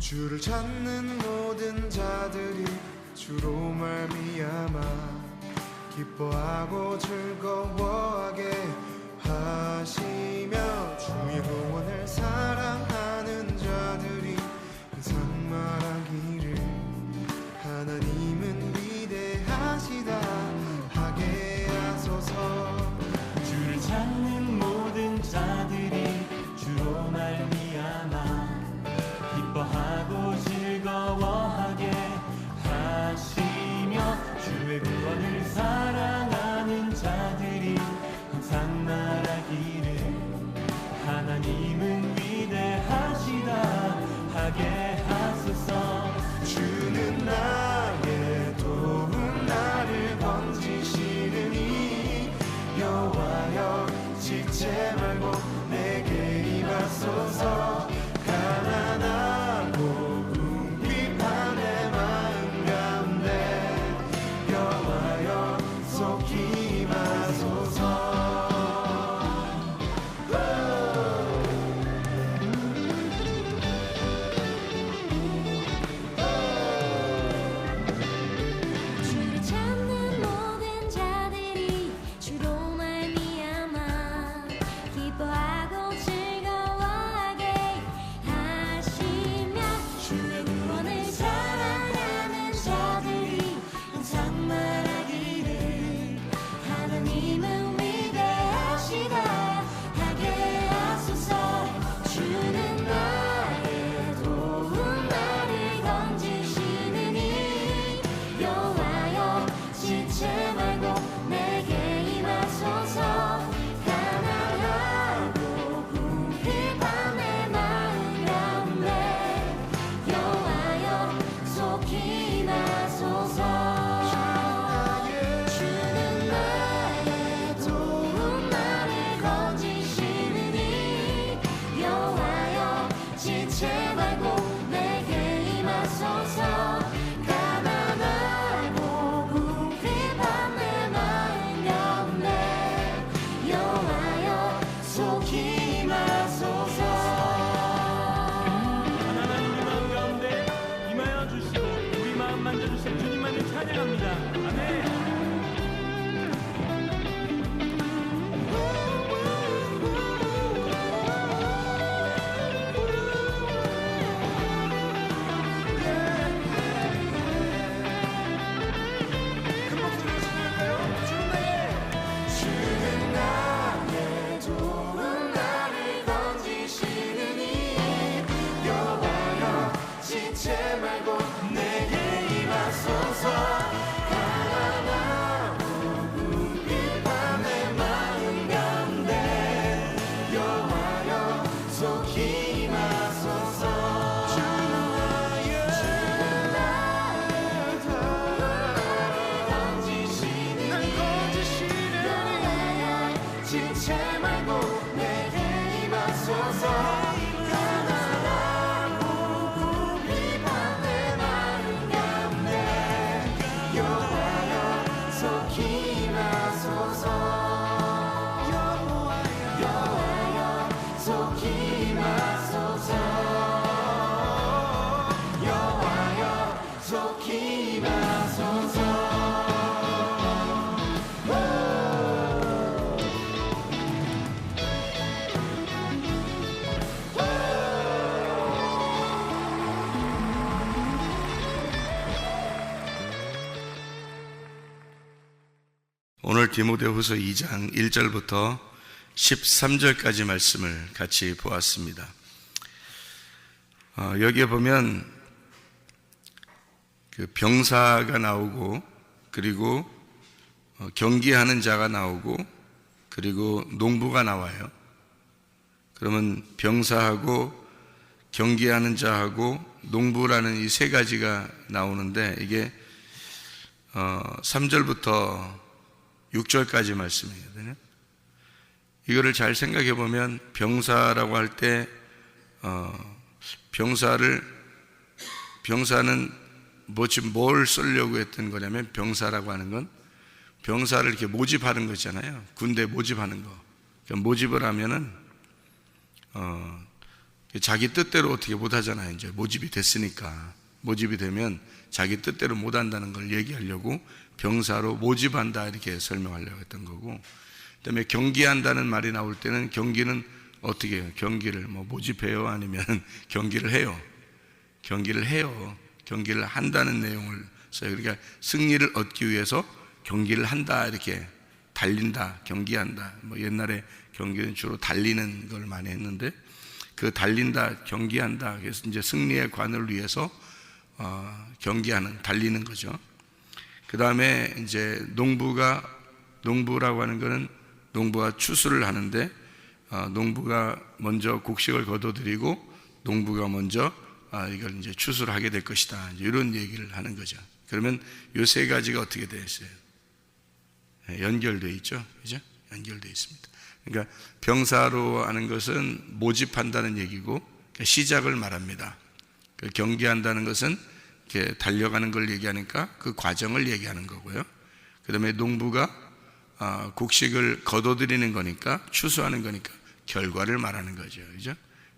주를 찾는 모든 자들이 주로 말미암아 기뻐하고 즐거워하게 하시며 주의 구원을 사랑하는 자들이 항상 말하기를 하나님은 위대하시다 하게 하소서. 주를 찾는 모든 자들이 주로 말미암아 기뻐하고 즐거워하게 하시며 주의 구원을 사랑하는 자들이 항상 말하기를 하나님은 위대하시다 하게 하소서. 주는 나의 도움 나를 건지시느니 여호와여 지체 말고 내게 임하소서. 가난하고 궁핍한 내 마음 가운데 여호와여 속히 임하소서. 주를 찾는 모든 자들이 주로 말미암아 기뻐하고 즐거워하게 하시며 주의 구원을 사랑하는 자들이 항상 말하기를 하나님은 위대하시다 하게 하소서. 주는 나의 도움 나를 건지시느니 여호와여 지체 말고 내게 임하소서. 가난하고 궁핍한 내 마음 가운데 여호와여 속히 임하소서. 주는 나의 도움 나를 건지시느니 여호와여 지체 말고 내게 임하소서. 가난하고 궁핍한 내 마음 가운데 여호와여 속히 임하소서. 하나님 마음 가운데 임하여 주시고 우리 마음 만져주신 주님만을 찬양합니다. 아멘. 주는 나의 도움 나를 건지시느니 여호와여 지체 말고 내게 임하소서. 가난하고 궁핍한 내 마음 가운데 여호와여 속히 임하소서. 주는 나의 도움 나를 건지시느니 여호와여 지체 말고 내게 임하소서. 가난하고 궁핍한 내 마음 가운데 여호와여 속히 임하소서. 여호와여 속히 임하소서. 여호와여 속히 임하소서. 오늘 디모데후서 2장 1절부터 13절까지 말씀을 같이 보았습니다. 여기에 보면 그 병사가 나오고 그리고 경기하는 자가 나오고 그리고 농부가 나와요. 그러면 병사하고 경기하는 자하고 농부라는 이 세 가지가 나오는데 이게 3절부터 6절까지 말씀이거든요. 이거를 잘 생각해 보면 병사라고 할 때 병사는 뭘 쓰려고 했던 거냐면 병사라고 하는 건 병사를 이렇게 모집하는 거잖아요. 군대 모집하는 거. 그러니까 모집을 하면은 자기 뜻대로 어떻게 못 하잖아요. 이제 모집이 됐으니까. 모집이 되면 자기 뜻대로 못 한다는 걸 얘기하려고 병사로 모집한다 이렇게 설명하려고 했던 거고, 그다음에 경기한다는 말이 나올 때는 경기는 어떻게 해요? 경기를 뭐 모집해요? 아니면 경기를 해요? 경기를 해요. 경기를 한다는 내용을 써요. 그러니까 승리를 얻기 위해서 경기를 한다, 이렇게 달린다, 경기한다. 뭐 옛날에 경기는 주로 달리는 걸 많이 했는데, 그 달린다, 경기한다, 그래서 이제 승리의 관을 위해서 경기하는, 달리는 거죠. 그 다음에 이제 농부라고 하는 거는 농부가 추수를 하는데, 농부가 먼저 곡식을 거둬들이고 농부가 먼저 이걸 이제 추수를 하게 될 것이다, 이제 이런 얘기를 하는 거죠. 그러면 이 세 가지가 어떻게 되어 있어요? 연결되어 있죠, 그죠? 연결되어 있습니다. 그러니까 병사로 하는 것은 모집한다는 얘기고, 시작을 말합니다. 경기한다는 것은 이렇게 달려가는 걸 얘기하니까 그 과정을 얘기하는 거고요. 그 다음에 농부가 곡식을 거둬들이는 거니까, 추수하는 거니까 결과를 말하는 거죠, 그죠?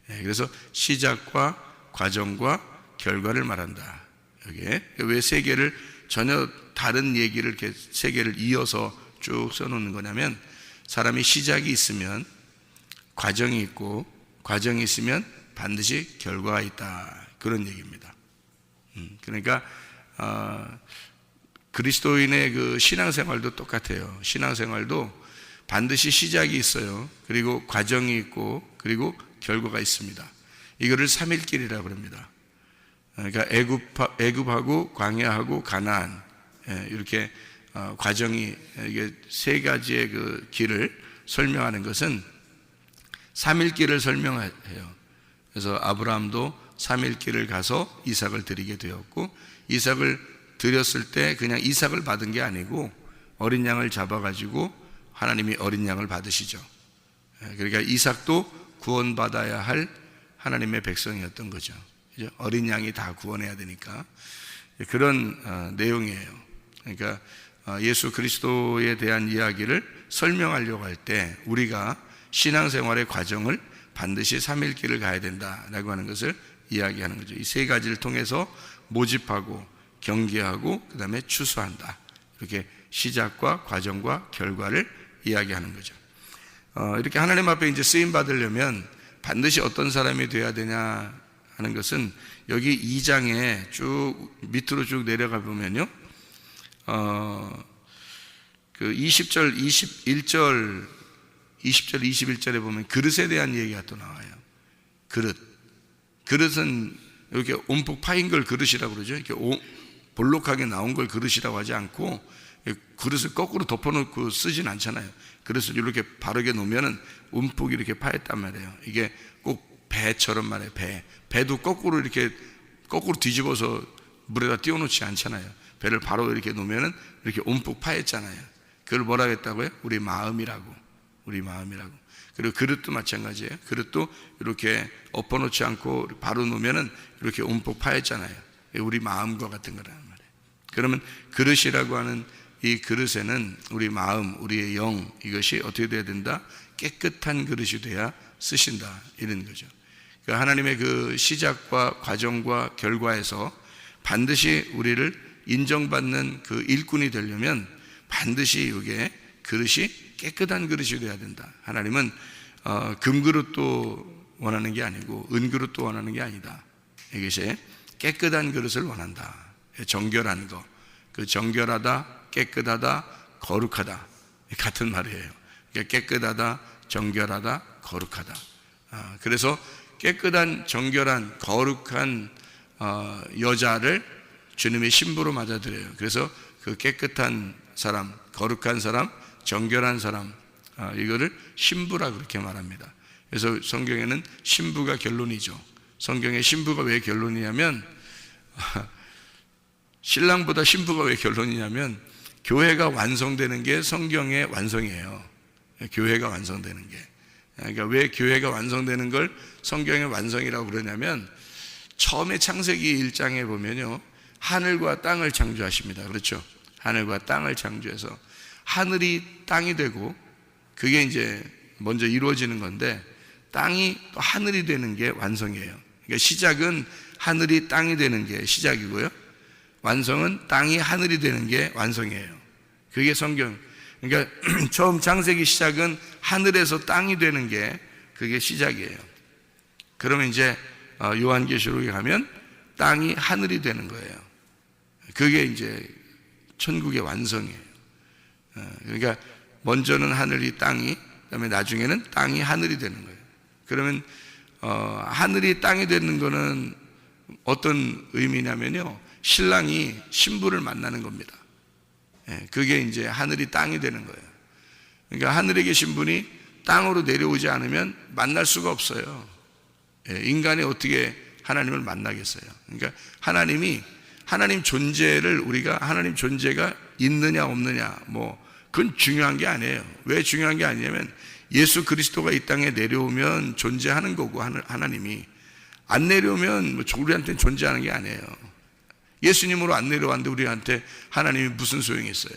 그래서 시작과 과정과 결과를 말한다. 여기에 왜 세 개를 전혀 다른 얘기를 이렇게 세 개를 이어서 쭉 써놓는 거냐면, 사람이 시작이 있으면 과정이 있고, 과정이 있으면 반드시 결과가 있다, 그런 얘기입니다. 그러니까 그리스도인의 그 신앙생활도 똑같아요. 신앙생활도 반드시 시작이 있어요. 그리고 과정이 있고, 그리고 결과가 있습니다. 이거를 삼일길이라고 그럽니다. 그러니까 애굽하고 광야하고 가나안, 이렇게 과정이, 이게 세 가지의 그 길을 설명하는 것은 삼일길을 설명해요. 그래서 아브라함도 삼일길을 가서 이삭을 드리게 되었고, 이삭을 드렸을 때 그냥 이삭을 받은 게 아니고 어린 양을 잡아가지고 하나님이 어린 양을 받으시죠. 그러니까 이삭도 구원받아야 할 하나님의 백성이었던 거죠. 어린 양이 다 구원해야 되니까 그런 내용이에요. 그러니까 예수 그리스도에 대한 이야기를 설명하려고 할 때 우리가 신앙생활의 과정을 반드시 삼일길을 가야 된다라고 하는 것을 이야기하는 거죠. 이 세 가지를 통해서 모집하고 경계하고 그 다음에 추수한다, 이렇게 시작과 과정과 결과를 이야기하는 거죠. 이렇게 하나님 앞에 이제 쓰임 받으려면 반드시 어떤 사람이 돼야 되냐 하는 것은 여기 2장에 쭉 밑으로 쭉 내려가 보면요, 그 20절, 21절, 20절, 21절에 보면 그릇에 대한 얘기가 또 나와요. 그릇은 이렇게 움푹 파인 걸 그릇이라고 그러죠. 이렇게 볼록하게 나온 걸 그릇이라고 하지 않고, 그릇을 거꾸로 덮어놓고 쓰진 않잖아요. 그릇을 이렇게 바르게 놓으면은 움푹 이렇게 파였단 말이에요. 이게 꼭 배처럼 말이에요. 배도 거꾸로 이렇게 거꾸로 뒤집어서 물에다 띄워놓지 않잖아요. 배를 바로 이렇게 놓으면은 이렇게 움푹 파였잖아요. 그걸 뭐라 했다고요? 우리 마음이라고. 그리고 그릇도 마찬가지예요. 그릇도 이렇게 엎어놓지 않고 바로 놓으면은 이렇게 움푹 파였잖아요. 우리 마음과 같은 거란 말이에요. 그러면 그릇이라고 하는 이 그릇에는 우리 마음, 우리의 영, 이것이 어떻게 돼야 된다? 깨끗한 그릇이 돼야 쓰신다, 이런 거죠. 그러니까 하나님의 그 시작과 과정과 결과에서 반드시 우리를 인정받는 그 일꾼이 되려면 반드시 이게 그릇이 깨끗한 그릇이 돼야 된다. 하나님은 금그릇도 원하는 게 아니고 은그릇도 원하는 게 아니다. 이것이 깨끗한 그릇을 원한다. 정결한 거, 그 정결하다, 깨끗하다, 거룩하다, 같은 말이에요. 그러니까 깨끗하다, 정결하다, 거룩하다. 그래서 깨끗한, 정결한, 거룩한 여자를 주님의 신부로 맞아들여요. 그래서 그 깨끗한 사람, 거룩한 사람, 정결한 사람, 이거를 신부라 그렇게 말합니다. 그래서 성경에는 신부가 결론이죠. 성경에 신부가 왜 결론이냐면, 신랑보다 신부가 왜 결론이냐면, 교회가 완성되는 게 성경의 완성이에요. 교회가 완성되는 게. 그러니까 왜 교회가 완성되는 걸 성경의 완성이라고 그러냐면, 처음에 창세기 1장에 보면요, 하늘과 땅을 창조하십니다. 그렇죠? 하늘과 땅을 창조해서 하늘이 땅이 되고, 그게 이제 먼저 이루어지는 건데, 땅이 또 하늘이 되는 게 완성이에요. 그러니까 시작은 하늘이 땅이 되는 게 시작이고요, 완성은 땅이 하늘이 되는 게 완성이에요. 그게 성경. 그러니까 처음 창세기 시작은 하늘에서 땅이 되는 게 그게 시작이에요. 그러면 이제 요한계시록에 가면 땅이 하늘이 되는 거예요. 그게 이제 천국의 완성이에요. 그러니까 먼저는 하늘이 땅이, 그다음에 나중에는 땅이 하늘이 되는 거예요. 그러면 하늘이 땅이 되는 거는 어떤 의미냐면요, 신랑이 신부를 만나는 겁니다. 그게 이제 하늘이 땅이 되는 거예요. 그러니까 하늘에 계신 분이 땅으로 내려오지 않으면 만날 수가 없어요. 인간이 어떻게 하나님을 만나겠어요? 그러니까 하나님 존재를, 우리가 하나님 존재가 있느냐 없느냐 그건 중요한 게 아니에요. 왜 중요한 게 아니냐면 예수 그리스도가 이 땅에 내려오면 존재하는 거고, 하나님이 안 내려오면 우리한테는 존재하는 게 아니에요. 예수님으로 안 내려왔는데 우리한테 하나님이 무슨 소용이 있어요?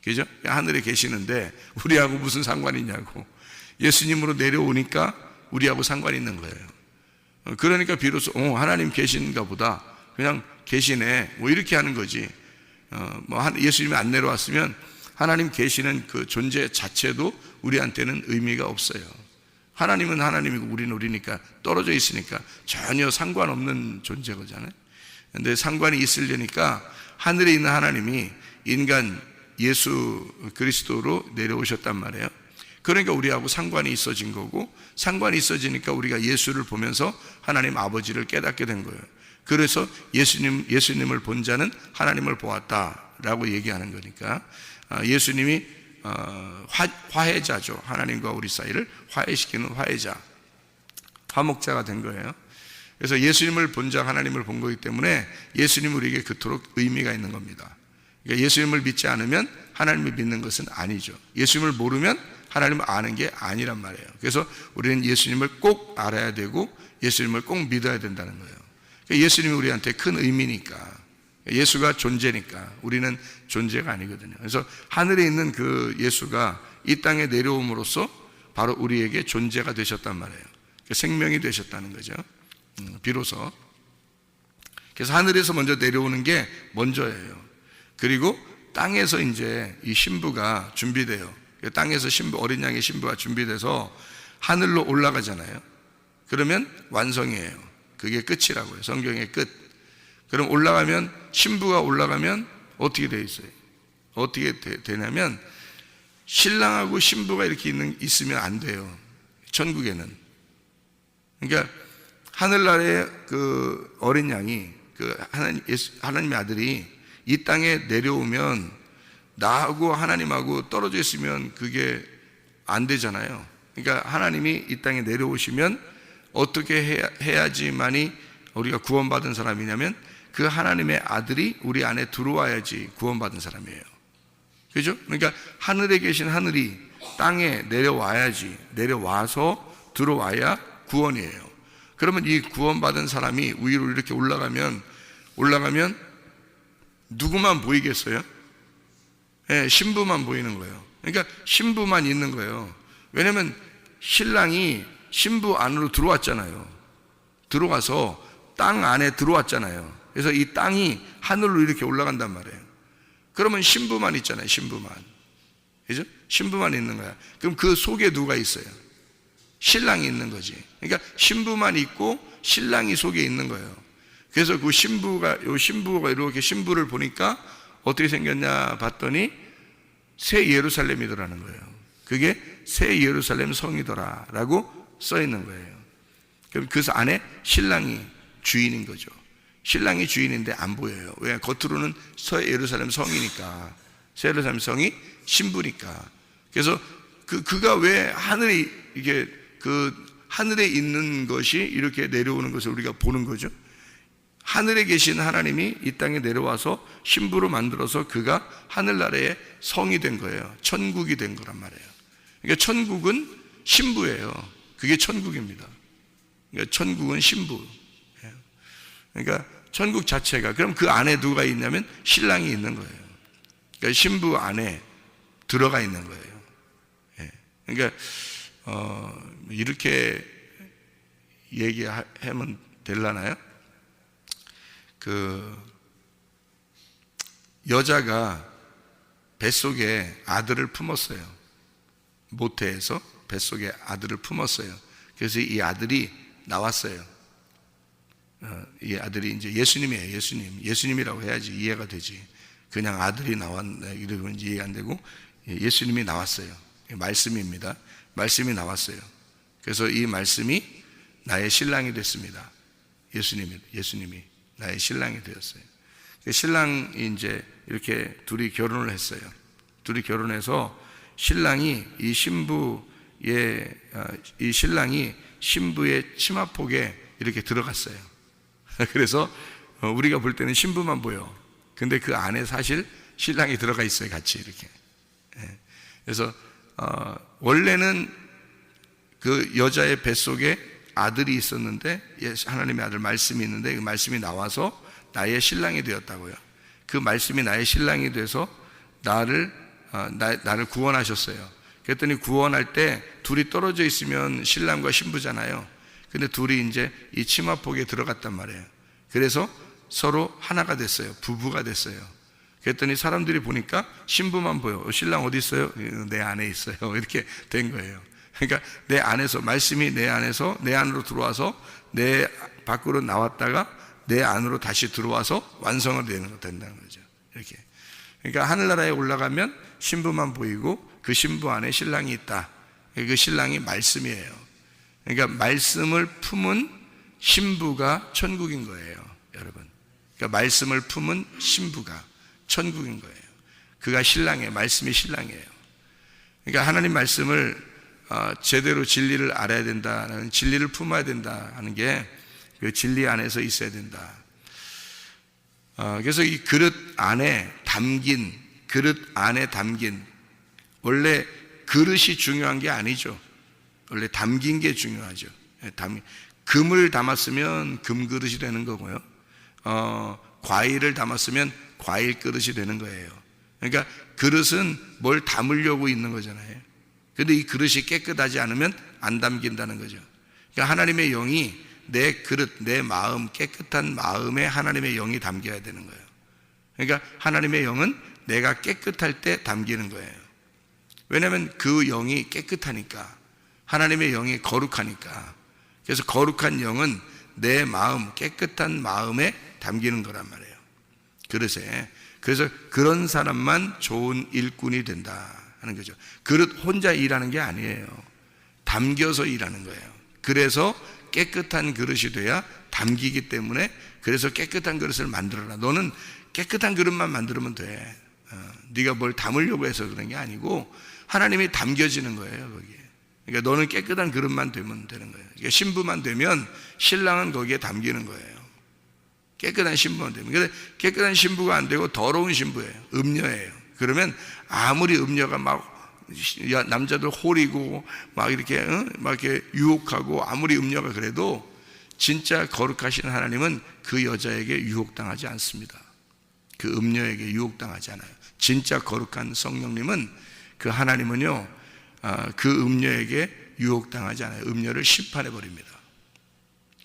그죠? 하늘에 계시는데 우리하고 무슨 상관이 있냐고. 예수님으로 내려오니까 우리하고 상관이 있는 거예요. 그러니까 비로소 하나님 계신가 보다, 그냥 계시네, 이렇게 하는 거지. 예수님이 안 내려왔으면 하나님 계시는 그 존재 자체도 우리한테는 의미가 없어요. 하나님은 하나님이고 우리는 우리니까, 떨어져 있으니까 전혀 상관없는 존재거잖아요. 근데 상관이 있으려니까 하늘에 있는 하나님이 인간 예수 그리스도로 내려오셨단 말이에요. 그러니까 우리하고 상관이 있어진 거고, 상관이 있어지니까 우리가 예수를 보면서 하나님 아버지를 깨닫게 된 거예요. 그래서 예수님을 본 자는 하나님을 보았다라고 얘기하는 거니까, 예수님이 화해자죠. 하나님과 우리 사이를 화해시키는 화해자, 화목자가 된 거예요. 그래서 예수님을 본 자, 하나님을 본 거기 때문에 예수님은 우리에게 그토록 의미가 있는 겁니다. 그러니까 예수님을 믿지 않으면 하나님을 믿는 것은 아니죠. 예수님을 모르면 하나님을 아는 게 아니란 말이에요. 그래서 우리는 예수님을 꼭 알아야 되고 예수님을 꼭 믿어야 된다는 거예요. 그러니까 예수님이 우리한테 큰 의미니까, 예수가 존재니까 우리는 존재가 아니거든요. 그래서 하늘에 있는 그 예수가 이 땅에 내려옴으로써 바로 우리에게 존재가 되셨단 말이에요. 생명이 되셨다는 거죠. 비로소. 그래서 하늘에서 먼저 내려오는 게 먼저예요. 그리고 땅에서 이제 이 신부가 준비돼요. 땅에서 어린 양의 신부가 준비돼서 하늘로 올라가잖아요. 그러면 완성이에요. 그게 끝이라고요. 성경의 끝. 그럼 올라가면, 신부가 올라가면 어떻게 돼 있어요? 어떻게 되냐면 신랑하고 신부가 이렇게 있으면 안 돼요. 천국에는. 그러니까 하늘나라의 그 어린 양이, 하나님의 아들이 이 땅에 내려오면 나하고 하나님하고 떨어져 있으면 그게 안 되잖아요. 그러니까 하나님이 이 땅에 내려오시면 어떻게 해야지만이 우리가 구원받은 사람이냐면 그 하나님의 아들이 우리 안에 들어와야지 구원받은 사람이에요. 그죠? 그러니까 하늘에 계신 하늘이 땅에 내려와야지, 내려와서 들어와야 구원이에요. 그러면 이 구원받은 사람이 위로 이렇게 올라가면 누구만 보이겠어요? 신부만 보이는 거예요. 그러니까 신부만 있는 거예요. 왜냐하면 신랑이 신부 안으로 들어왔잖아요. 들어가서 땅 안에 들어왔잖아요. 그래서 이 땅이 하늘로 이렇게 올라간단 말이에요. 그러면 신부만 있잖아요. 신부만. 그죠? 신부만 있는 거야. 그럼 그 속에 누가 있어요? 신랑이 있는 거지. 그러니까 신부만 있고 신랑이 속에 있는 거예요. 그래서 그 신부가 이렇게 신부를 보니까 어떻게 생겼냐 봤더니 새 예루살렘이더라는 거예요. 그게 새 예루살렘 성이더라라고 써 있는 거예요. 그럼 그 안에 신랑이 주인인 거죠. 신랑이 주인인데 안 보여요. 왜? 겉으로는 새 예루살렘 성이니까, 새 예루살렘 성이 신부니까. 그래서 그가 왜 하늘에 이게 하늘에 있는 것이 이렇게 내려오는 것을 우리가 보는 거죠. 하늘에 계신 하나님이 이 땅에 내려와서 신부로 만들어서 그가 하늘나라의 성이 된 거예요. 천국이 된 거란 말이에요. 그러니까 천국은 신부예요. 그게 천국입니다. 그러니까 천국은 신부. 그러니까 천국 자체가, 그럼 그 안에 누가 있냐면 신랑이 있는 거예요. 그러니까 신부 안에 들어가 있는 거예요. 그러니까 이렇게 얘기하면 될라나요? 그 여자가 뱃속에 아들을 품었어요. 모태에서 뱃속에 아들을 품었어요. 그래서 이 아들이 나왔어요. 이 아들이 이제 예수님이에요. 예수님이라고 해야지 이해가 되지. 그냥 아들이 나왔네 이러면 이해 안 되고, 예수님이 나왔어요. 말씀입니다. 말씀이 나왔어요. 그래서 이 말씀이 나의 신랑이 됐습니다. 예수님이 나의 신랑이 되었어요. 신랑이 이제 이렇게 둘이 결혼을 했어요. 둘이 결혼해서 신랑이 신부의 치마폭에 이렇게 들어갔어요. 그래서 우리가 볼 때는 신부만 보여. 근데 그 안에 사실 신랑이 들어가 있어요. 같이 이렇게. 그래서 원래는 그 여자의 뱃속에 아들이 있었는데, 하나님의 아들 말씀이 있는데, 그 말씀이 나와서 나의 신랑이 되었다고요. 그 말씀이 나의 신랑이 돼서 나를 구원하셨어요. 그랬더니 구원할 때 둘이 떨어져 있으면 신랑과 신부잖아요. 근데 둘이 이제 이 치마폭에 들어갔단 말이에요. 그래서 서로 하나가 됐어요. 부부가 됐어요. 그랬더니 사람들이 보니까 신부만 보여. 신랑 어디 있어요? 내 안에 있어요. 이렇게 된 거예요. 그러니까 내 안에서, 말씀이 내 안으로 들어와서 내 밖으로 나왔다가 내 안으로 다시 들어와서 완성을 된다는 거죠. 이렇게. 그러니까 하늘나라에 올라가면 신부만 보이고 그 신부 안에 신랑이 있다. 그 신랑이 말씀이에요. 그러니까 말씀을 품은 신부가 천국인 거예요, 여러분. 그러니까 말씀을 품은 신부가 천국인 거예요. 그가 신랑이에요. 말씀이 신랑이에요. 그러니까 하나님 말씀을 제대로 진리를 알아야 된다는, 진리를 품어야 된다 하는 게 그 진리 안에서 있어야 된다. 그래서 이 그릇 안에 담긴, 원래 그릇이 중요한 게 아니죠. 원래 담긴 게 중요하죠. 금을 담았으면 금 그릇이 되는 거고요. 과일을 담았으면 과일 그릇이 되는 거예요. 그러니까 그릇은 뭘 담으려고 있는 거잖아요. 근데 이 그릇이 깨끗하지 않으면 안 담긴다는 거죠. 그러니까 하나님의 영이 내 그릇, 내 마음, 깨끗한 마음에 하나님의 영이 담겨야 되는 거예요. 그러니까 하나님의 영은 내가 깨끗할 때 담기는 거예요. 왜냐하면 그 영이 깨끗하니까, 하나님의 영이 거룩하니까. 그래서 거룩한 영은 내 마음, 깨끗한 마음에 담기는 거란 말이에요. 그릇에. 그래서 그런 사람만 좋은 일꾼이 된다 하는 거죠. 그릇 혼자 일하는 게 아니에요. 담겨서 일하는 거예요. 그래서 깨끗한 그릇이 돼야 담기기 때문에, 그래서 깨끗한 그릇을 만들어라. 너는 깨끗한 그릇만 만들면 돼. 네가 뭘 담으려고 해서 그런 게 아니고 하나님이 담겨지는 거예요, 거기에. 그러니까 너는 깨끗한 그릇만 되면 되는 거예요. 그러니까 신부만 되면 신랑은 거기에 담기는 거예요. 깨끗한 신부만 되면. 근데 깨끗한 신부가 안 되고 더러운 신부예요. 음녀예요. 그러면 아무리 음녀가 막 남자들 홀이고 막 이렇게 유혹하고, 아무리 음녀가 그래도 진짜 거룩하신 하나님은 그 여자에게 유혹당하지 않습니다. 그 음녀에게 유혹당하지 않아요. 진짜 거룩한 성령님은, 그 하나님은요, 그 음녀에게 유혹당하지 않아요. 음녀를 심판해 버립니다.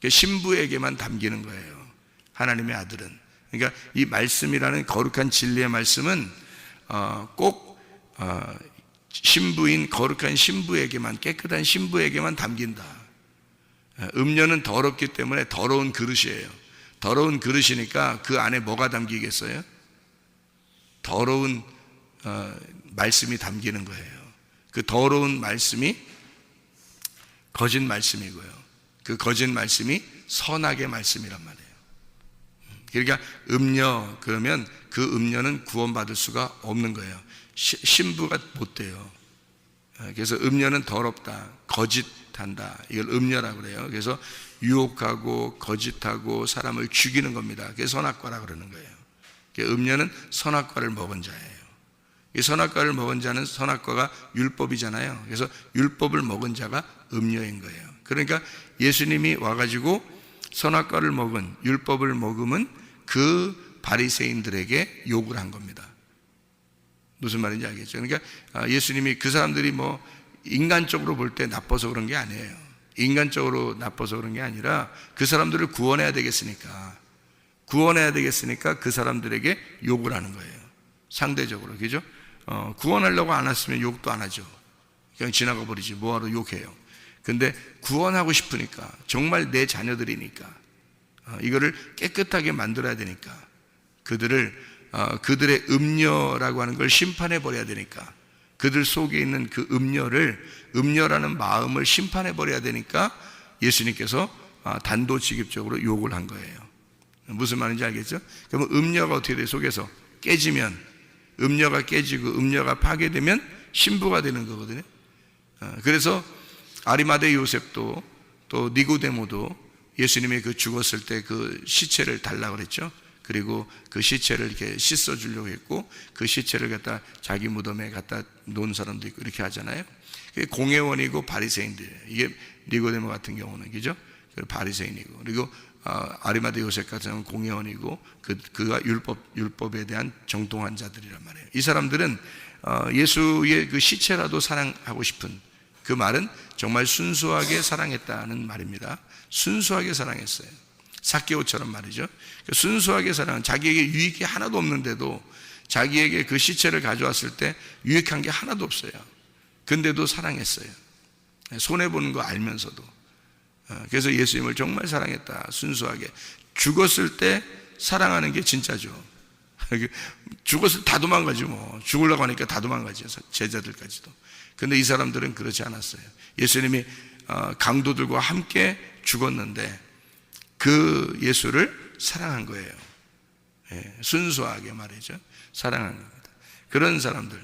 신부에게만 담기는 거예요, 하나님의 아들은. 그러니까 이 말씀이라는 거룩한 진리의 말씀은 꼭 신부인 거룩한 신부에게만, 깨끗한 신부에게만 담긴다. 음녀는 더럽기 때문에 더러운 그릇이에요. 더러운 그릇이니까 그 안에 뭐가 담기겠어요? 더러운 말씀이 담기는 거예요. 그 더러운 말씀이 거짓 말씀이고요. 그 거짓 말씀이 선악의 말씀이란 말이에요. 그러니까 음녀, 그러면 그 음녀는 구원받을 수가 없는 거예요. 신부가 못 돼요. 그래서 음녀는 더럽다, 거짓한다, 이걸 음녀라고 그래요. 그래서 유혹하고 거짓하고 사람을 죽이는 겁니다. 그게 선악과라고 그러는 거예요. 음녀는 선악과를 먹은 자예요. 이 선악과를 먹은 자는, 선악과가 율법이잖아요. 그래서 율법을 먹은 자가 음녀인 거예요. 그러니까 예수님이 와가지고 선악과를 먹은, 율법을 먹으면 그 바리새인들에게 욕을 한 겁니다. 무슨 말인지 알겠죠? 그러니까 예수님이 그 사람들이 뭐 인간적으로 볼 때 나빠서 그런 게 아니에요. 인간적으로 나빠서 그런 게 아니라 그 사람들을 구원해야 되겠으니까 그 사람들에게 욕을 하는 거예요. 상대적으로, 그죠? 구원하려고 안 했으면 욕도 안 하죠. 그냥 지나가 버리지. 뭐하러 욕해요? 근데 구원하고 싶으니까, 정말 내 자녀들이니까, 이거를 깨끗하게 만들어야 되니까, 그들의 음녀라고 하는 걸 심판해 버려야 되니까, 그들 속에 있는 그 음녀라는 마음을 심판해 버려야 되니까 예수님께서 단도직입적으로 욕을 한 거예요. 무슨 말인지 알겠죠? 그러면 음녀가 어떻게 돼? 속에서 깨지면, 음녀가 깨지고 음녀가 파괴되면 신부가 되는 거거든요. 그래서 아리마대 요셉도 또 니고데모도 예수님이 그 죽었을 때 그 시체를 달라고 그랬죠. 그리고 그 시체를 이렇게 씻어 주려고 했고, 그 시체를 갖다 자기 무덤에 갖다 놓은 사람도 있고 이렇게 하잖아요. 그게 공회원이고 바리새인들이에요. 이게 니고데모 같은 경우는, 그죠? 바리새인이고, 그리고 아리마대 요셉 같은 경우는 공회원이고, 그가 율법에 대한 정통한 자들이란 말이에요. 이 사람들은 예수의 그 시체라도 사랑하고 싶은, 그 말은 정말 순수하게 사랑했다는 말입니다. 순수하게 사랑했어요. 삭개오처럼 말이죠. 순수하게 사랑한, 자기에게 유익이 하나도 없는데도 자기에게 그 시체를 가져왔을 때 유익한 게 하나도 없어요. 근데도 사랑했어요. 손해보는 거 알면서도. 그래서 예수님을 정말 사랑했다. 순수하게. 죽었을 때 사랑하는 게 진짜죠. 죽었을 때 다 도망가지 뭐. 죽으려고 하니까 다 도망가죠. 제자들까지도. 근데 이 사람들은 그렇지 않았어요. 예수님이 강도들과 함께 죽었는데 그 예수를 사랑한 거예요. 순수하게 말이죠. 사랑한 겁니다. 그런 사람들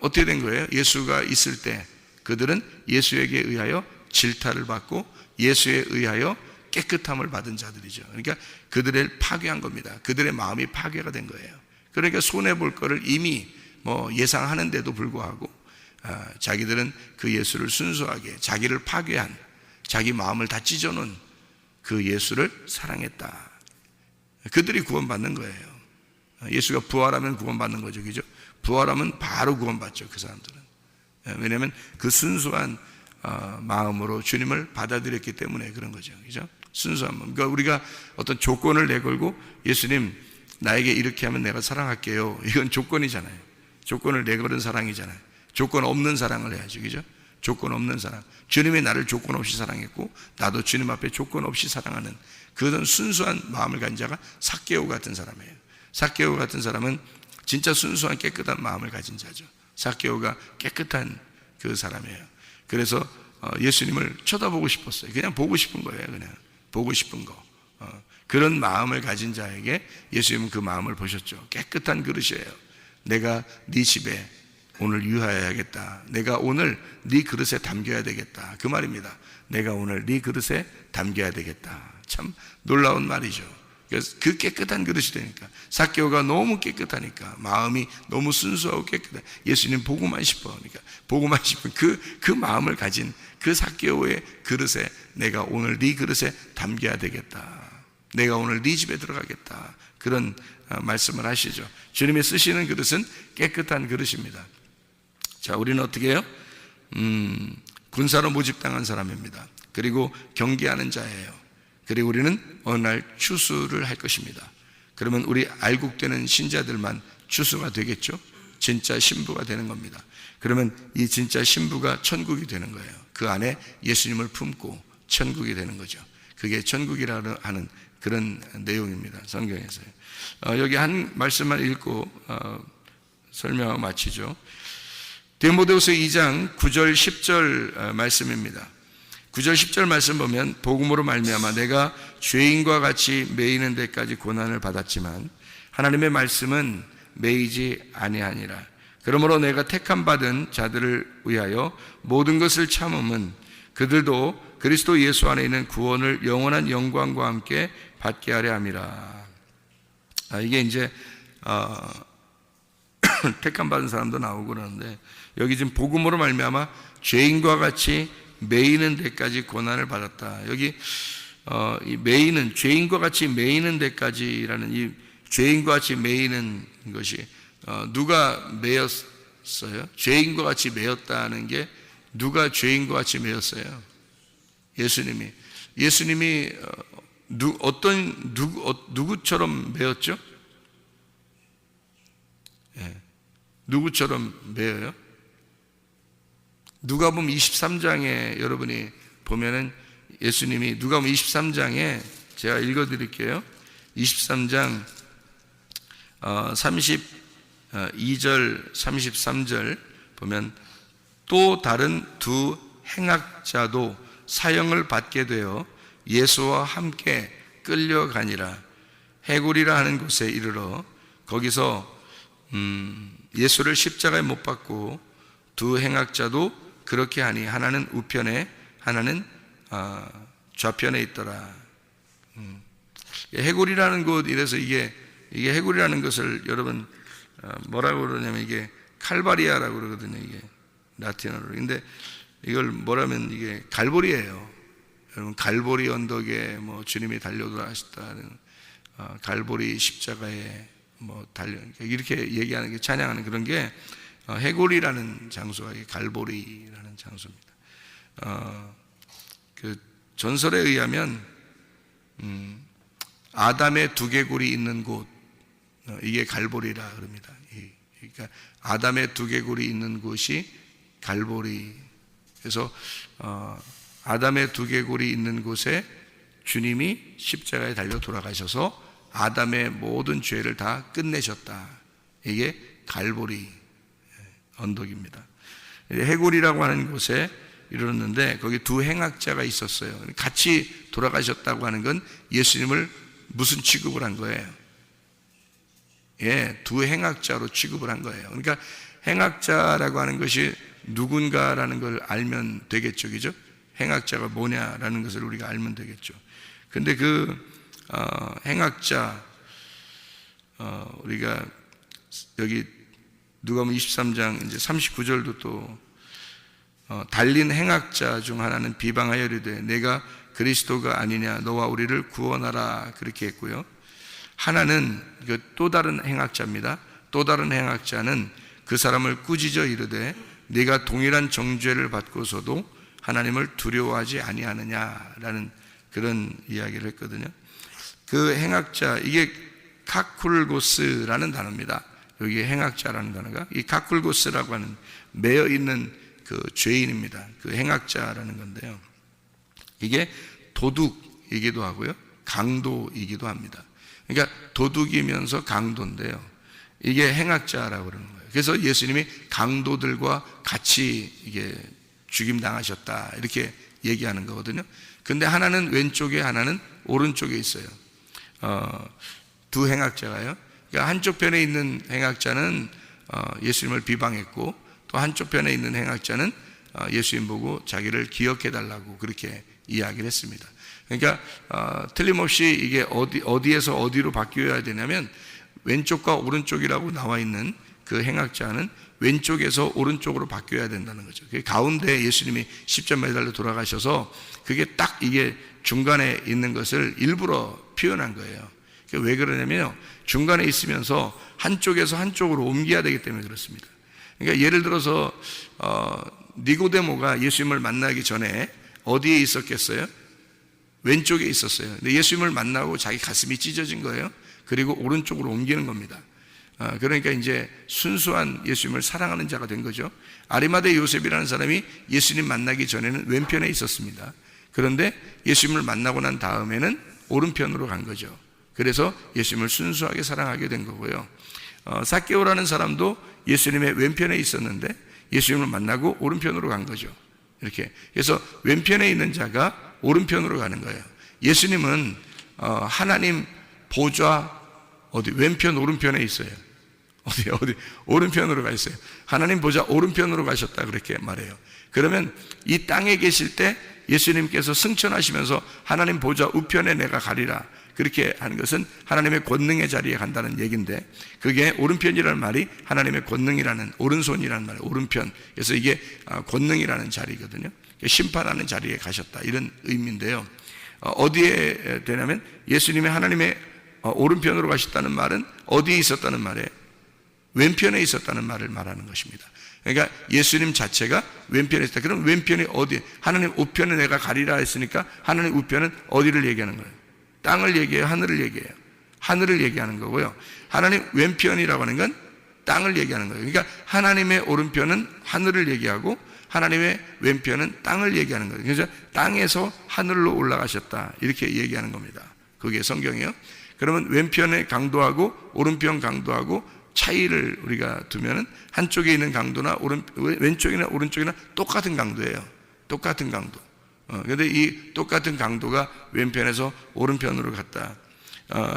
어떻게 된 거예요? 예수가 있을 때 그들은 예수에게 의하여 질타를 받고 예수에 의하여 깨끗함을 받은 자들이죠. 그러니까 그들을 파괴한 겁니다. 그들의 마음이 파괴가 된 거예요. 그러니까 손해볼 거를 이미 예상하는데도 불구하고 자기들은 그 예수를 순수하게, 자기를 파괴한, 자기 마음을 다 찢어놓은 그 예수를 사랑했다. 그들이 구원받는 거예요. 예수가 부활하면 구원받는 거죠. 그죠? 부활하면 바로 구원받죠. 그 사람들은. 왜냐하면 그 순수한 마음으로 주님을 받아들였기 때문에 그런 거죠. 그죠? 순수한 마음. 그러니까 우리가 어떤 조건을 내걸고 예수님 나에게 이렇게 하면 내가 사랑할게요. 이건 조건이잖아요. 조건을 내걸은 사랑이잖아요. 조건 없는 사랑을 해야죠. 그죠? 조건 없는 사랑. 주님이 나를 조건 없이 사랑했고 나도 주님 앞에 조건 없이 사랑하는 그런 순수한 마음을 가진 자가 삭개오 같은 사람이에요. 삭개오 같은 사람은 진짜 순수한 깨끗한 마음을 가진 자죠. 삭개오가 깨끗한 그 사람이에요. 그래서 예수님을 쳐다보고 싶었어요. 그냥 보고 싶은 거예요. 그냥 보고 싶은 거. 그런 마음을 가진 자에게 예수님은 그 마음을 보셨죠. 깨끗한 그릇이에요. 내가 네 집에 오늘 유하여야겠다. 내가 오늘 네 그릇에 담겨야 되겠다. 그 말입니다. 내가 오늘 네 그릇에 담겨야 되겠다. 참 놀라운 말이죠. 그래서 그 깨끗한 그릇이 되니까, 삭개오가 너무 깨끗하니까, 마음이 너무 순수하고 깨끗해. 예수님 보고만 싶어. 그러니까 보고만 싶은 그 마음을 가진 그 삭개오의 그릇에 내가 오늘 네 그릇에 담겨야 되겠다. 내가 오늘 네 집에 들어가겠다. 그런 말씀을 하시죠. 주님이 쓰시는 그릇은 깨끗한 그릇입니다. 자, 우리는 어떻게 해요? 군사로 모집당한 사람입니다. 그리고 경계하는 자예요. 그리고 우리는 어느 날 추수를 할 것입니다. 그러면 우리 알곡되는 신자들만 추수가 되겠죠? 진짜 신부가 되는 겁니다. 그러면 이 진짜 신부가 천국이 되는 거예요. 그 안에 예수님을 품고 천국이 되는 거죠. 그게 천국이라 하는 그런 내용입니다. 성경에서요. 여기 한 말씀만 읽고 설명하고 마치죠. 디모데후서 2장 9절 10절 말씀입니다. 9절 10절 말씀 보면 복음으로 말미암아 내가 죄인과 같이 매이는 데까지 고난을 받았지만 하나님의 말씀은 매이지 아니하니라. 그러므로 내가 택함 받은 자들을 위하여 모든 것을 참음은 그들도 그리스도 예수 안에 있는 구원을 영원한 영광과 함께 받게 하려 함이라. 이게 이제 택함 받은 사람도 나오고 그러는데, 여기 지금 복음으로 말미암아 죄인과 같이 매이는 데까지 고난을 받았다. 여기 이 매이는, 죄인과 같이 매이는 데까지라는 이 죄인과 같이 매이는 것이 누가 매였어요? 죄인과 같이 매였다는 게 누가 죄인과 같이 매였어요? 예수님이 누구처럼 매였죠? 누구처럼 매여요? 누가복음 23장에 여러분이 보면은 예수님이 누가복음 23장에 제가 읽어드릴게요. 23장 32절 33절 보면 또 다른 두 행악자도 사형을 받게 되어 예수와 함께 끌려가니라. 해골이라 하는 곳에 이르러 거기서 예수를 십자가에 못 박고 두 행악자도 그렇게 하니 하나는 우편에 하나는 좌편에 있더라. 해골이라는 곳, 이래서 이게 해골이라는 것을 여러분 뭐라고 그러냐면 이게 칼바리아라고 그러거든요. 이게 라틴어로. 근데 이걸 뭐라면 이게 갈보리예요. 여러분 갈보리 언덕에 뭐 주님이 달려 돌아가셨다는 갈보리 십자가에 뭐 달려 이렇게 얘기하는 게 찬양하는 그런 게 해골이라는 장소가 갈보리라는 장소입니다. 그 전설에 의하면 아담의 두개골이 있는 곳, 이게 갈보리라 그럽니다. 그러니까 아담의 두개골이 있는 곳이 갈보리. 그래서 아담의 두개골이 있는 곳에 주님이 십자가에 달려 돌아가셔서 아담의 모든 죄를 다 끝내셨다. 이게 갈보리 언덕입니다. 해골이라고 하는 곳에 이르렀는데 거기 두 행악자가 있었어요. 같이 돌아가셨다고 하는 건 예수님을 무슨 취급을 한 거예요? 두 행악자로 취급을 한 거예요. 그러니까 행악자라고 하는 것이 누군가라는 걸 알면 되겠죠, 그죠? 행악자가 뭐냐라는 것을 우리가 알면 되겠죠. 근데 그 행악자, 우리가 여기 누가복음 23장 이제 39절도 또 달린 행악자 중 하나는 비방하여 이르되 내가 그리스도가 아니냐 너와 우리를 구원하라 그렇게 했고요. 하나는 또 다른 행악자입니다. 또 다른 행악자는 그 사람을 꾸짖어 이르되 네가 동일한 정죄를 받고서도 하나님을 두려워하지 아니하느냐라는 그런 이야기를 했거든요. 그 행악자, 이게 카쿨고스라는 단어입니다. 여기에 행악자라는 단어가 이 카쿨고스라고 하는 매여 있는 그 죄인입니다. 그 행악자라는 건데요. 이게 도둑이기도 하고요, 강도이기도 합니다. 그러니까 도둑이면서 강도인데요. 이게 행악자라고 그러는 거예요. 그래서 예수님이 강도들과 같이 이게 죽임 당하셨다 이렇게 얘기하는 거거든요. 근데 하나는 왼쪽에 하나는 오른쪽에 있어요. 두 행악자가요. 그러니까 한쪽 편에 있는 행악자는 예수님을 비방했고 또 한쪽 편에 있는 행악자는 예수님 보고 자기를 기억해 달라고 그렇게 이야기를 했습니다. 그러니까 틀림없이 이게 어디에서 어디로 바뀌어야 되냐면 왼쪽과 오른쪽이라고 나와 있는 그 행악자는 왼쪽에서 오른쪽으로 바뀌어야 된다는 거죠. 가운데 예수님이 십자가에 달려 돌아가셔서 그게 딱 이게 중간에 있는 것을 일부러 표현한 거예요. 왜 그러냐면요, 중간에 있으면서 한쪽에서 한쪽으로 옮겨야 되기 때문에 그렇습니다. 그러니까 예를 들어서 니고데모가 예수님을 만나기 전에 어디에 있었겠어요? 왼쪽에 있었어요. 근데 예수님을 만나고 자기 가슴이 찢어진 거예요. 그리고 오른쪽으로 옮기는 겁니다. 그러니까 이제 순수한 예수님을 사랑하는 자가 된 거죠. 아리마대 요셉이라는 사람이 예수님 만나기 전에는 왼편에 있었습니다. 그런데 예수님을 만나고 난 다음에는 오른편으로 간 거죠. 그래서 예수님을 순수하게 사랑하게 된 거고요. 삭개오라는 사람도 예수님의 왼편에 있었는데 예수님을 만나고 오른편으로 간 거죠. 이렇게. 그래서 왼편에 있는 자가 오른편으로 가는 거예요. 예수님은 하나님 보좌 어디 왼편 오른편에 있어요. 어디 오른편으로 가 있어요. 하나님 보좌 오른편으로 가셨다 그렇게 말해요. 그러면 이 땅에 계실 때 예수님께서 승천하시면서 하나님 보좌 우편에 내가 가리라 그렇게 하는 것은 하나님의 권능의 자리에 간다는 얘기인데, 그게 오른편이라는 말이 하나님의 권능이라는, 오른손이라는 말이에요. 오른편. 그래서 이게 권능이라는 자리거든요. 심판하는 자리에 가셨다 이런 의미인데요. 어디에 되냐면 예수님이 하나님의 오른편으로 가셨다는 말은 어디에 있었다는 말이에요? 왼편에 있었다는 말을 말하는 것입니다. 그러니까 예수님 자체가 왼편에 있다. 그럼 왼편이 어디? 하나님 우편에 내가 가리라 했으니까 하나님 우편은 어디를 얘기하는 거예요? 땅을 얘기해요? 하늘을 얘기해요? 하늘을 얘기하는 거고요. 하나님 왼편이라고 하는 건 땅을 얘기하는 거예요. 그러니까 하나님의 오른편은 하늘을 얘기하고 하나님의 왼편은 땅을 얘기하는 거예요. 그래서 땅에서 하늘로 올라가셨다 이렇게 얘기하는 겁니다. 그게 성경이에요. 그러면 왼편의 강도하고 오른편 강도하고 차이를 우리가 두면은 한쪽에 있는 강도나 왼쪽이나 오른쪽이나 똑같은 강도예요. 똑같은 강도. 그런데 이 똑같은 강도가 왼편에서 오른편으로 갔다.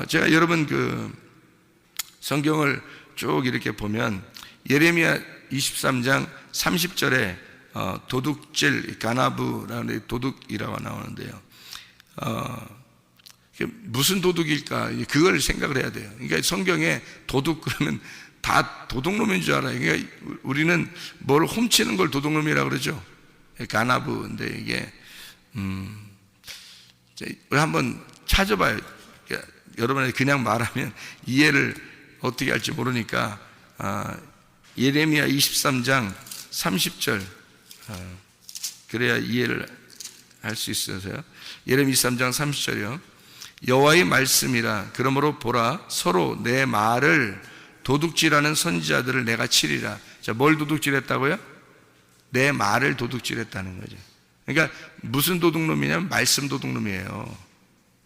제가 여러분 그 성경을 쭉 이렇게 보면 예레미야 23장 30절에 도둑질 가나브라는 도둑이라고 나오는데요. 무슨 도둑일까? 그걸 생각을 해야 돼요. 그러니까 성경에 도둑 그러면 다 도둑놈인 줄 알아요. 그러니까 우리는 뭘 훔치는 걸 도둑놈이라고 그러죠. 가나브인데 이게 우리 한번 찾아봐요. 여러분이 그냥 말하면 이해를 어떻게 할지 모르니까 예레미야 23장 30절 그래야 이해를 할 수 있어서요. 예레미야 23장 30절이요. 여호와의 말씀이라. 그러므로 보라, 서로 내 말을 도둑질하는 선지자들을 내가 치리라. 자, 뭘 도둑질했다고요? 내 말을 도둑질했다는 거죠. 그러니까 무슨 도둑놈이냐면 말씀 도둑놈이에요.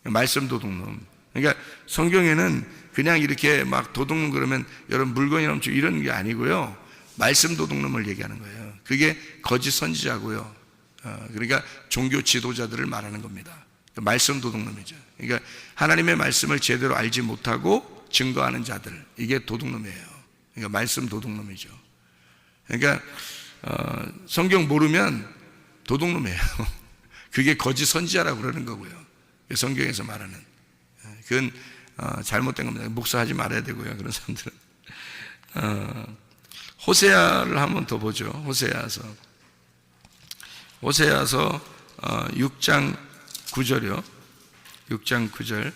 말씀 도둑놈. 그러니까 성경에는 그냥 이렇게 막 도둑놈 그러면 여러분 물건이 넘치고 이런 게 아니고요. 말씀 도둑놈을 얘기하는 거예요. 그게 거짓 선지자고요. 그러니까 종교 지도자들을 말하는 겁니다. 말씀 도둑놈이죠. 그러니까 하나님의 말씀을 제대로 알지 못하고 증거하는 자들, 이게 도둑놈이에요. 그러니까 말씀 도둑놈이죠. 그러니까 성경 모르면 도둑놈이에요. 그게 거짓 선지자라고 그러는 거고요. 성경에서 말하는 그건 잘못된 겁니다. 목사하지 말아야 되고요. 그런 사람들은 호세아를 한번 더 보죠. 호세아서 6장 9절이요. 6장 9절.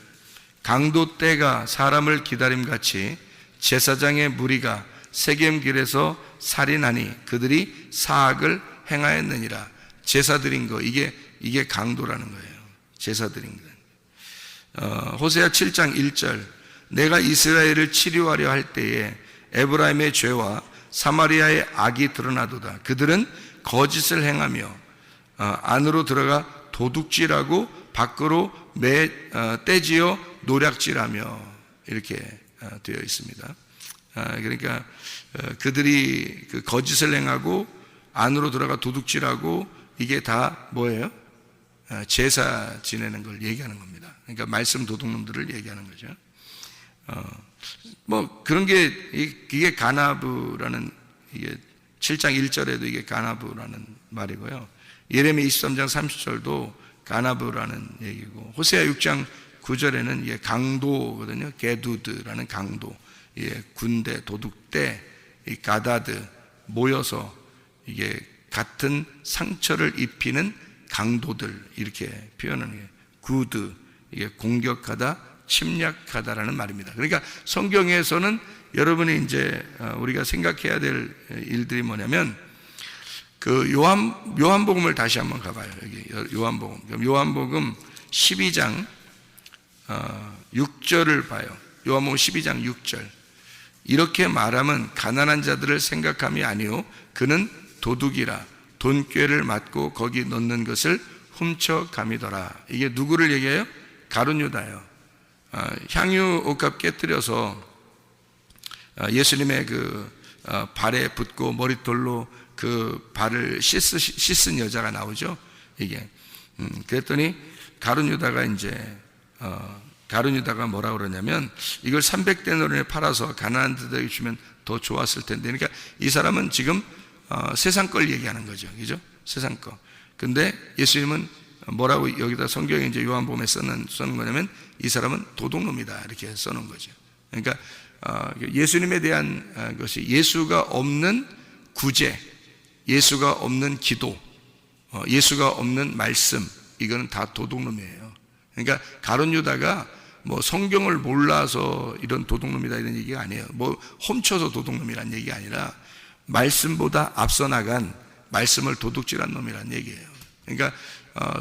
강도 떼가 사람을 기다림같이 제사장의 무리가 세겜 길에서 살인하니 그들이 사악을 행하였느니라. 제사 드린 거, 이게 강도라는 거예요. 제사 드린 거. 호세아 7장 1절. 내가 이스라엘을 치료하려 할 때에 에브라임의 죄와 사마리아의 악이 드러나도다. 그들은 거짓을 행하며 안으로 들어가 도둑질하고 밖으로 떼지어 노략질하며 이렇게 되어 있습니다. 그러니까 그들이 그 거짓을 행하고 안으로 들어가 도둑질하고 이게 다 뭐예요? 제사 지내는 걸 얘기하는 겁니다. 그러니까 말씀 도둑놈들을 얘기하는 거죠. 뭐 그런 게 이게 가나브라는, 이게 7장 1절에도 이게 가나브라는 말이고요. 예레미야 23장 30절도 가나브라는 얘기고, 호세아 6장 9절에는 이게 강도거든요. 게두드라는 강도. 이게 군대, 도둑대, 이 가다드 모여서 이게 같은 상처를 입히는 강도들, 이렇게 표현하는 게 구드, 이게 공격하다, 침략하다라는 말입니다. 그러니까 성경에서는 여러분이 이제 우리가 생각해야 될 일들이 뭐냐면, 그 요한복음을 다시 한번 가봐요. 여기 요한복음. 그럼 요한복음 12장 6절을 봐요. 요한복음 12장 6절. 이렇게 말하면 가난한 자들을 생각함이 아니요 그는 도둑이라 돈꾀를 맞고 거기 넣는 것을 훔쳐감이더라. 이게 누구를 얘기해요? 가룟 유다예요. 향유 옷값 깨뜨려서 예수님의 그 발에 붓고 머릿돌로 그 발을 씻은 여자가 나오죠. 이게 그랬더니 가룟 유다가 이제 가룟 유다가 뭐라 그러냐면, 이걸 300데나리온에 팔아서 가난한 자들에게 주면 더 좋았을 텐데. 그러니까 이 사람은 지금 세상 걸 얘기하는 거죠, 그죠? 세상 거. 근데 예수님은 뭐라고 여기다 성경에 이제 요한복음에 쓰는 거냐면, 이 사람은 도둑놈이다 이렇게 써놓은 거죠. 그러니까 예수님에 대한 것이 예수가 없는 구제, 예수가 없는 기도, 예수가 없는 말씀, 이거는 다 도둑놈이에요. 그러니까 가룟 유다가 뭐 성경을 몰라서 이런 도둑놈이다 이런 얘기가 아니에요. 뭐 훔쳐서 도둑놈이라는 얘기가 아니라 말씀보다 앞서 나간 말씀을 도둑질한 놈이라는 얘기예요. 그러니까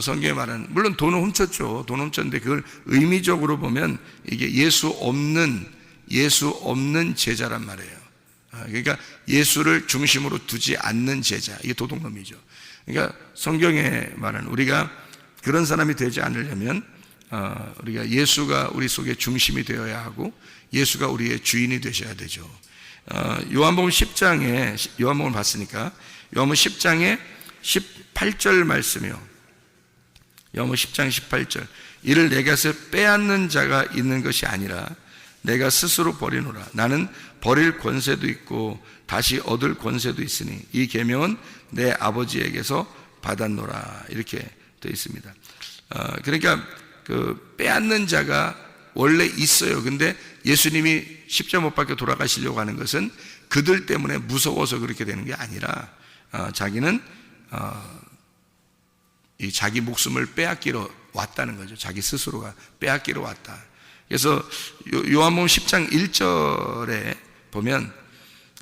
성경에 말하는, 물론 돈을 훔쳤죠. 돈 훔쳤는데 그걸 의미적으로 보면 이게 예수 없는 제자란 말이에요. 그러니까 예수를 중심으로 두지 않는 제자, 이게 도둑놈이죠. 그러니까 성경에 말하는, 우리가 그런 사람이 되지 않으려면 우리가 예수가 우리 속에 중심이 되어야 하고 예수가 우리의 주인이 되셔야 되죠. 요한복음 10장에, 요한복음 봤으니까 요한복음 10장에 18절 말씀이요. 요한복음 10장 18절. 이를 내게서 빼앗는 자가 있는 것이 아니라 내가 스스로 버리노라. 나는 버릴 권세도 있고 다시 얻을 권세도 있으니 이 계명은 내 아버지에게서 받았노라. 이렇게 되어 있습니다. 그러니까 그 빼앗는 자가 원래 있어요. 근데 예수님이 십자가 못 박혀 돌아가시려고 하는 것은 그들 때문에 무서워서 그렇게 되는 게 아니라 자기는 이 자기 목숨을 빼앗기러 왔다는 거죠. 자기 스스로가 빼앗기러 왔다. 그래서 요한복음 10장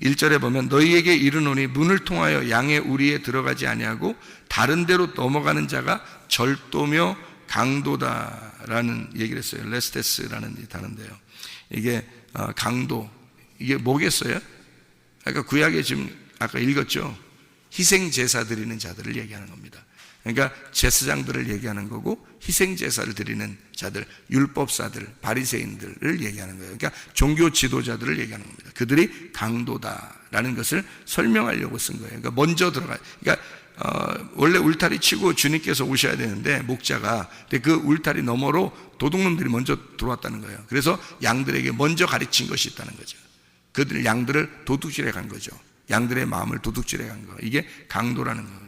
1절에 보면 너희에게 이르노니 문을 통하여 양의 우리에 들어가지 아니하고 다른 데로 넘어가는 자가 절도며 강도다라는 얘기를 했어요. 레스테스라는 단어인데요. 이게 강도, 이게 뭐겠어요? 아까 구약에 지금 아까 읽었죠. 희생 제사 드리는 자들을 얘기하는 겁니다. 그러니까 제사장들을 얘기하는 거고 희생 제사를 드리는 자들, 율법사들, 바리새인들을 얘기하는 거예요. 그러니까 종교 지도자들을 얘기하는 겁니다. 그들이 강도다라는 것을 설명하려고 쓴 거예요. 그러니까 먼저 들어가. 그러니까 원래 울타리 치고 주님께서 오셔야 되는데 목자가, 근데 그 울타리 너머로 도둑놈들이 먼저 들어왔다는 거예요. 그래서 양들에게 먼저 가르친 것이 있다는 거죠. 그들 양들을 도둑질해 간 거죠. 양들의 마음을 도둑질해 간 거. 이게 강도라는 거예요.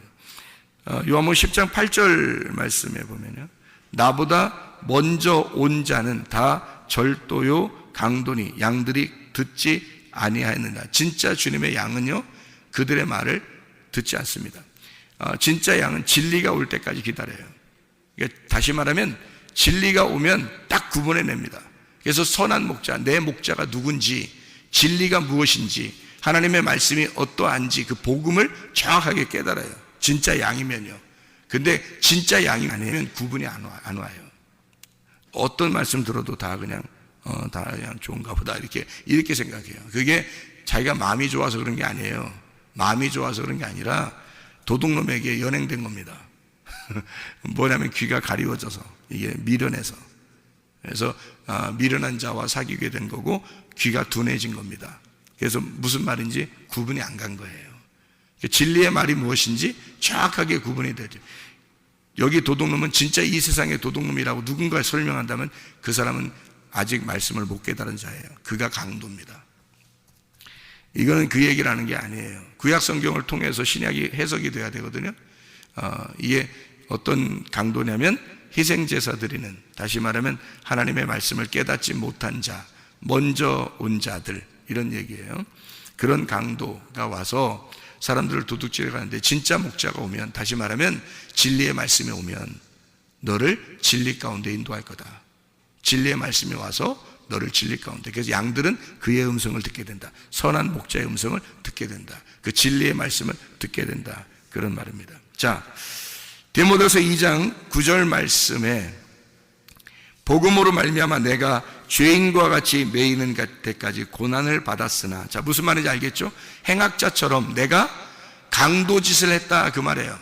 요한복음 10장 8절 말씀에 보면요, 나보다 먼저 온 자는 다 절도요 강도니 양들이 듣지 아니하였느냐. 진짜 주님의 양은요 그들의 말을 듣지 않습니다. 진짜 양은 진리가 올 때까지 기다려요. 그러니까 다시 말하면 진리가 오면 딱 구분해냅니다. 그래서 선한 목자, 내 목자가 누군지, 진리가 무엇인지, 하나님의 말씀이 어떠한지 그 복음을 정확하게 깨달아요. 진짜 양이면요. 근데 진짜 양이 아니면 구분이 안 와요. 어떤 말씀 들어도 다 그냥 좋은가 보다 이렇게 생각해요. 그게 자기가 마음이 좋아서 그런 게 아니에요. 마음이 좋아서 그런 게 아니라 도둑놈에게 연행된 겁니다. 뭐냐면 귀가 가리워져서, 이게 미련해서, 그래서 미련한 자와 사귀게 된 거고 귀가 둔해진 겁니다. 그래서 무슨 말인지 구분이 안 간 거예요. 진리의 말이 무엇인지 정확하게 구분이 되죠. 여기 도둑놈은 진짜 이 세상의 도둑놈이라고 누군가 설명한다면 그 사람은 아직 말씀을 못 깨달은 자예요. 그가 강도입니다. 이거는 그 얘기를 하는 게 아니에요. 구약 성경을 통해서 신약이 해석이 돼야 되거든요. 이게 어떤 강도냐면 희생제사 드리는, 다시 말하면 하나님의 말씀을 깨닫지 못한 자, 먼저 온 자들, 이런 얘기예요. 그런 강도가 와서 사람들을 도둑질해 가는데 진짜 목자가 오면, 다시 말하면 진리의 말씀이 오면 너를 진리 가운데 인도할 거다. 진리의 말씀이 와서 너를 진리 가운데, 그래서 양들은 그의 음성을 듣게 된다. 선한 목자의 음성을 듣게 된다. 그 진리의 말씀을 듣게 된다. 그런 말입니다. 자, 디모데후서 2장 9절 말씀에 복음으로 말미암아 내가 죄인과 같이 매이는 때까지 고난을 받았으나, 자, 무슨 말인지 알겠죠? 행악자처럼 내가 강도짓을 했다, 그 말이에요.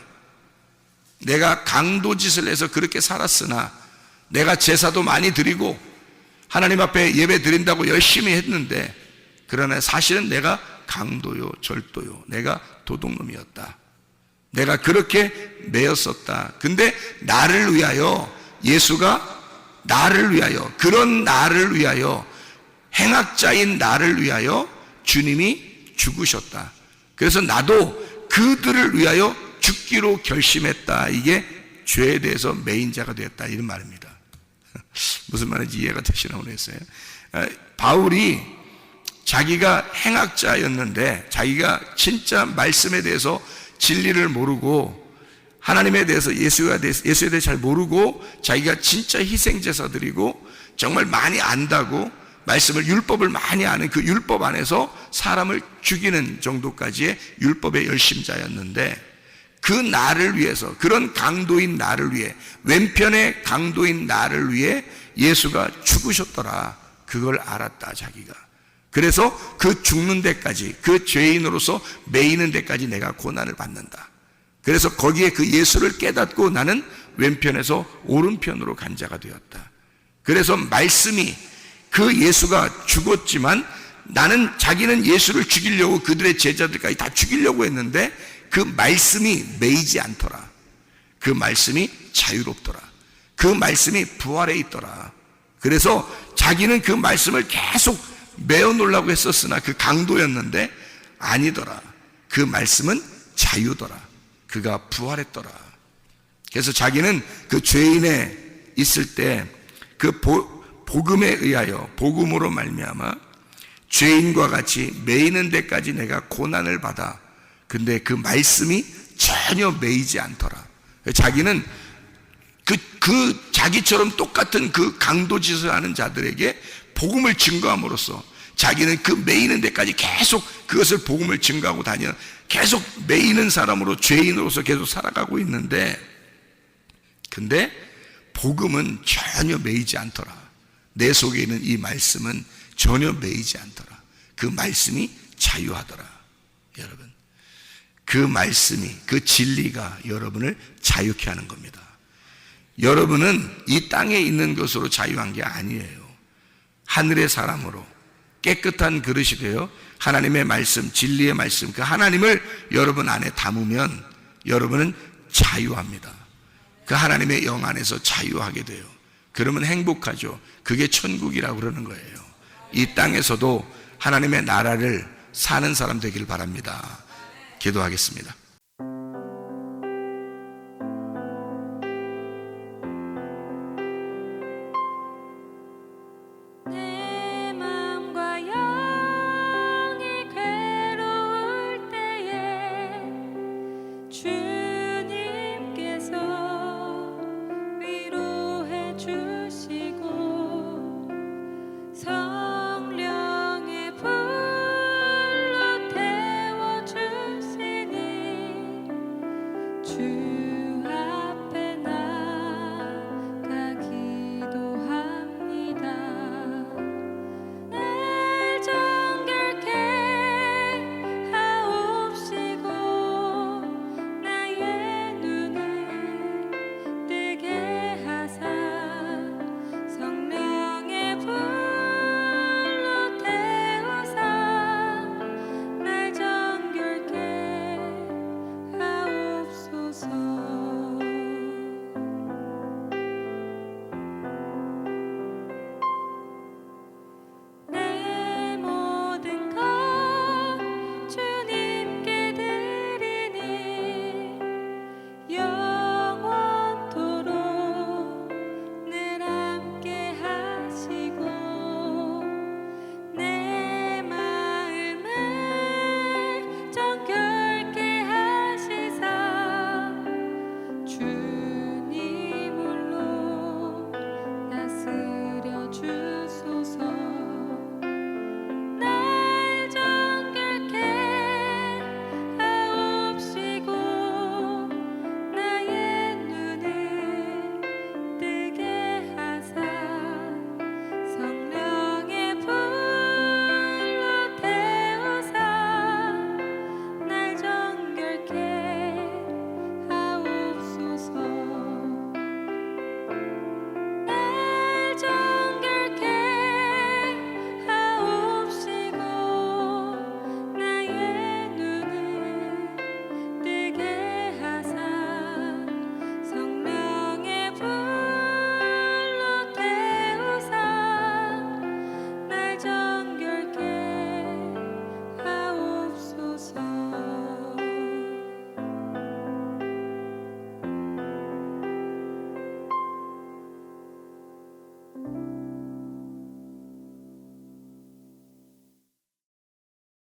내가 강도짓을 해서 그렇게 살았으나, 내가 제사도 많이 드리고 하나님 앞에 예배 드린다고 열심히 했는데, 그러나 사실은 내가 강도요 절도요, 내가 도둑놈이었다. 내가 그렇게 매였었다. 근데 나를 위하여, 예수가 나를 위하여, 그런 나를 위하여, 행악자인 나를 위하여 주님이 죽으셨다. 그래서 나도 그들을 위하여 죽기로 결심했다. 이게 죄에 대해서 매인 자가 되었다, 이런 말입니다. 무슨 말인지 이해가 되시나 모르겠어요. 바울이 자기가 행악자였는데, 자기가 진짜 말씀에 대해서 진리를 모르고 하나님에 대해서, 예수에 대해서 잘 모르고 자기가 진짜 희생제사 드리고 정말 많이 안다고 말씀을 율법을 많이 아는 그 율법 안에서 사람을 죽이는 정도까지의 율법의 열심자였는데 그 나를 위해서, 그런 강도인 나를 위해, 왼편의 강도인 나를 위해 예수가 죽으셨더라. 그걸 알았다, 자기가. 그래서 그 죽는 데까지, 그 죄인으로서 매이는 데까지 내가 고난을 받는다. 그래서 거기에 그 예수를 깨닫고 나는 왼편에서 오른편으로 간 자가 되었다. 그래서 말씀이, 그 예수가 죽었지만 나는, 자기는 예수를 죽이려고 그들의 제자들까지 다 죽이려고 했는데 그 말씀이 매이지 않더라. 그 말씀이 자유롭더라. 그 말씀이 부활해 있더라. 그래서 자기는 그 말씀을 계속 매어 놓으려고 했었으나 그 강도였는데 아니더라. 그 말씀은 자유더라. 그가 부활했더라. 그래서 자기는 그 죄인에 있을 때 그 복음에 의하여, 복음으로 말미암아 죄인과 같이 매이는 데까지 내가 고난을 받아. 근데 그 말씀이 전혀 매이지 않더라. 자기는 그 자기처럼 똑같은 그 강도짓을 하는 자들에게 복음을 증거함으로써 자기는 그 매이는 데까지 계속 그것을 복음을 증거하고 다녀, 계속 매이는 사람으로, 죄인으로서 계속 살아가고 있는데, 근데 복음은 전혀 매이지 않더라. 내 속에 있는 이 말씀은 전혀 매이지 않더라. 그 말씀이 자유하더라. 여러분, 그 말씀이, 그 진리가 여러분을 자유케 하는 겁니다. 여러분은 이 땅에 있는 것으로 자유한 게 아니에요. 하늘의 사람으로 깨끗한 그릇이 되어 하나님의 말씀, 진리의 말씀, 그 하나님을 여러분 안에 담으면 여러분은 자유합니다. 그 하나님의 영 안에서 자유하게 돼요. 그러면 행복하죠. 그게 천국이라고 그러는 거예요. 이 땅에서도 하나님의 나라를 사는 사람 되길 바랍니다. 기도하겠습니다.